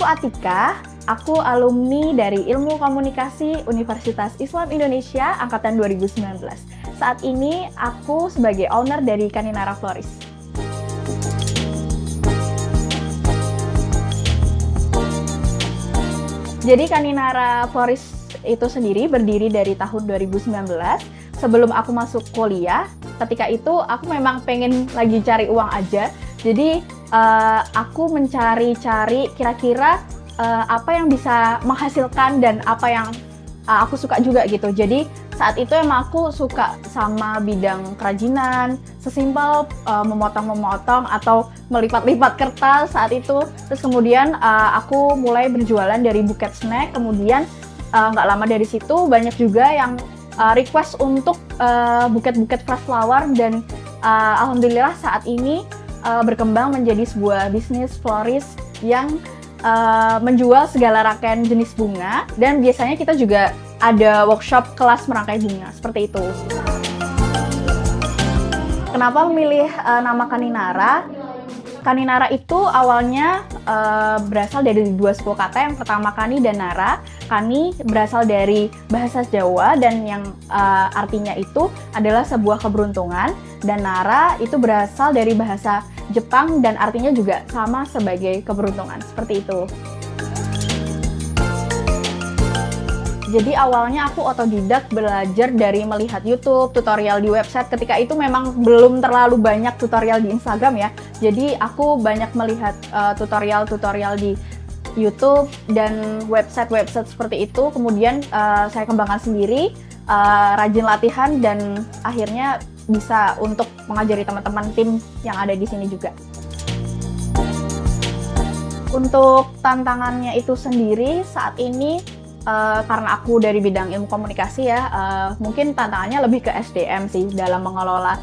Atika, aku alumni dari Ilmu Komunikasi Universitas Islam Indonesia angkatan 2019. Saat ini aku sebagai owner dari Kaninara Floris. Jadi Kaninara Floris itu sendiri berdiri dari tahun 2019. Sebelum aku masuk kuliah, ketika itu aku memang pengen lagi cari uang aja. Jadi aku mencari-cari kira-kira apa yang bisa menghasilkan dan apa yang aku suka juga gitu. Jadi saat itu emang aku suka sama bidang kerajinan, sesimpel memotong-memotong atau melipat-lipat kertas saat itu. Terus kemudian aku mulai berjualan dari buket snack, kemudian nggak lama dari situ banyak juga yang request untuk buket-buket fresh flower dan alhamdulillah saat ini berkembang menjadi sebuah bisnis floris yang menjual segala rangkaian jenis bunga, dan biasanya kita juga ada workshop kelas merangkai bunga, seperti itu. Kenapa memilih nama Kaninara? Kaninara itu awalnya berasal dari dua suku kata, yang pertama Kani dan Nara. Kani berasal dari bahasa Jawa dan yang artinya itu adalah sebuah keberuntungan, dan Nara itu berasal dari bahasa Jepang dan artinya juga sama sebagai keberuntungan, seperti itu. Jadi awalnya aku otodidak belajar dari melihat YouTube, tutorial di website. Ketika itu memang belum terlalu banyak tutorial di Instagram ya. Jadi aku banyak melihat tutorial-tutorial di YouTube dan website-website seperti itu. Kemudian saya kembangkan sendiri, rajin latihan, dan akhirnya bisa untuk mengajari teman-teman tim yang ada di sini juga. Untuk tantangannya itu sendiri saat ini, karena aku dari bidang ilmu komunikasi ya, mungkin tantangannya lebih ke SDM sih dalam mengelola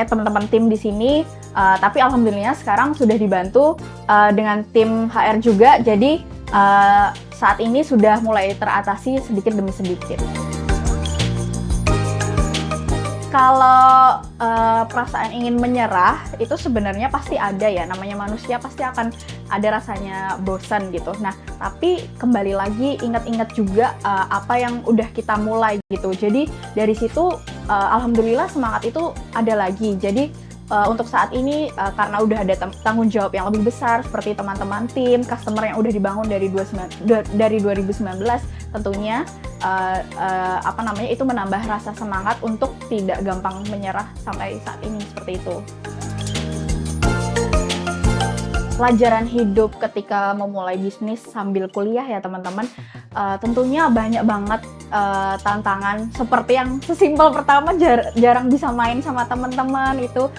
teman-teman tim di sini. Tapi alhamdulillah sekarang sudah dibantu dengan tim HR juga, jadi saat ini sudah mulai teratasi sedikit demi sedikit. Kalau perasaan ingin menyerah itu sebenarnya pasti ada ya, namanya manusia pasti akan ada rasanya bosan gitu. Nah, tapi kembali lagi ingat-ingat juga apa yang udah kita mulai gitu. Jadi dari situ alhamdulillah semangat itu ada lagi. Jadi untuk saat ini karena udah ada tanggung jawab yang lebih besar seperti teman-teman tim, customer yang udah dibangun dari 2019, tentunya itu menambah rasa semangat untuk tidak gampang menyerah sampai saat ini, seperti itu. Pelajaran hidup ketika memulai bisnis sambil kuliah ya teman-teman, tentunya banyak banget tantangan, seperti yang sesimpel pertama jarang bisa main sama teman-teman, itu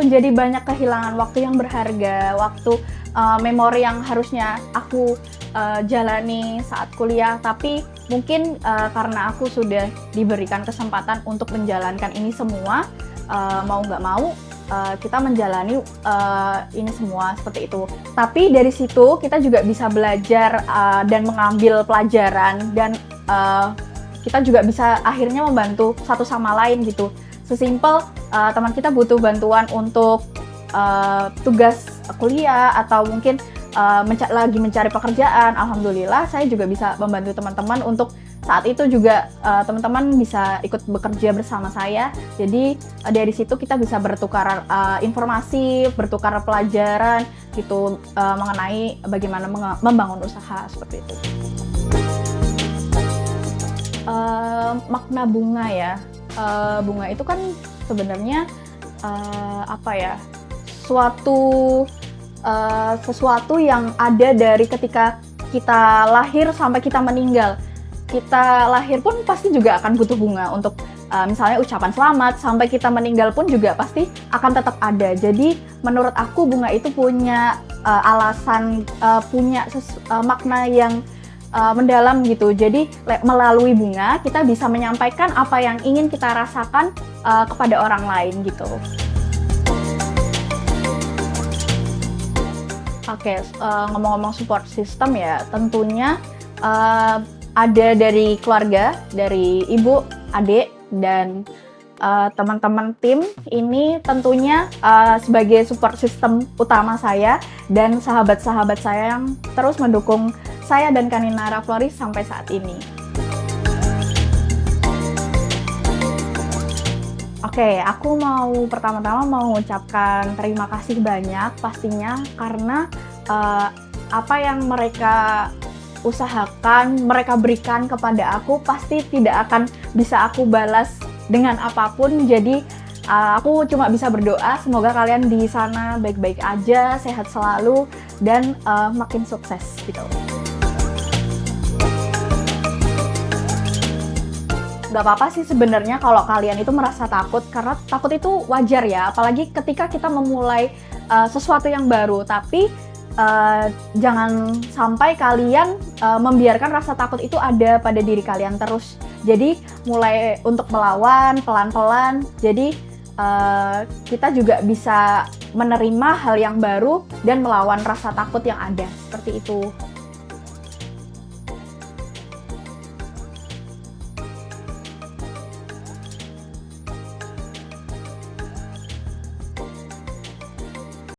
jadi banyak kehilangan waktu yang berharga, waktu memori yang harusnya aku jalani saat kuliah, tapi mungkin karena aku sudah diberikan kesempatan untuk menjalankan ini semua, mau nggak mau kita menjalani ini semua seperti itu. Tapi dari situ kita juga bisa belajar dan mengambil pelajaran, dan kita juga bisa akhirnya membantu satu sama lain gitu. Sesimpel teman kita butuh bantuan untuk tugas kuliah atau mungkin lagi mencari pekerjaan, alhamdulillah saya juga bisa membantu teman-teman untuk saat itu juga teman-teman bisa ikut bekerja bersama saya. Jadi dari situ kita bisa bertukar informasi, bertukar pelajaran gitu mengenai bagaimana membangun usaha seperti itu. Makna bunga ya, bunga itu kan sebenarnya sesuatu yang ada dari ketika kita lahir sampai kita meninggal. Kita lahir pun pasti juga akan butuh bunga untuk misalnya ucapan selamat, sampai kita meninggal pun juga pasti akan tetap ada. Jadi menurut aku bunga itu punya alasan, punya makna yang mendalam gitu. Jadi melalui bunga kita bisa menyampaikan apa yang ingin kita rasakan kepada orang lain gitu. Oke, ngomong-ngomong support system ya, tentunya ada dari keluarga, dari ibu, adik, dan teman-teman tim ini tentunya sebagai support system utama saya dan sahabat-sahabat saya yang terus mendukung saya dan Kaninara Floris sampai saat ini. Oke, aku pertama-tama mau mengucapkan terima kasih banyak pastinya karena apa yang mereka usahakan, mereka berikan kepada aku pasti tidak akan bisa aku balas dengan apapun. Jadi aku cuma bisa berdoa semoga kalian di sana baik-baik aja, sehat selalu dan makin sukses gitu. Gak apa-apa sih sebenarnya kalau kalian itu merasa takut, karena takut itu wajar ya, apalagi ketika kita memulai sesuatu yang baru. Tapi jangan sampai kalian membiarkan rasa takut itu ada pada diri kalian terus. Jadi mulai untuk melawan pelan-pelan, jadi kita juga bisa menerima hal yang baru dan melawan rasa takut yang ada, seperti itu.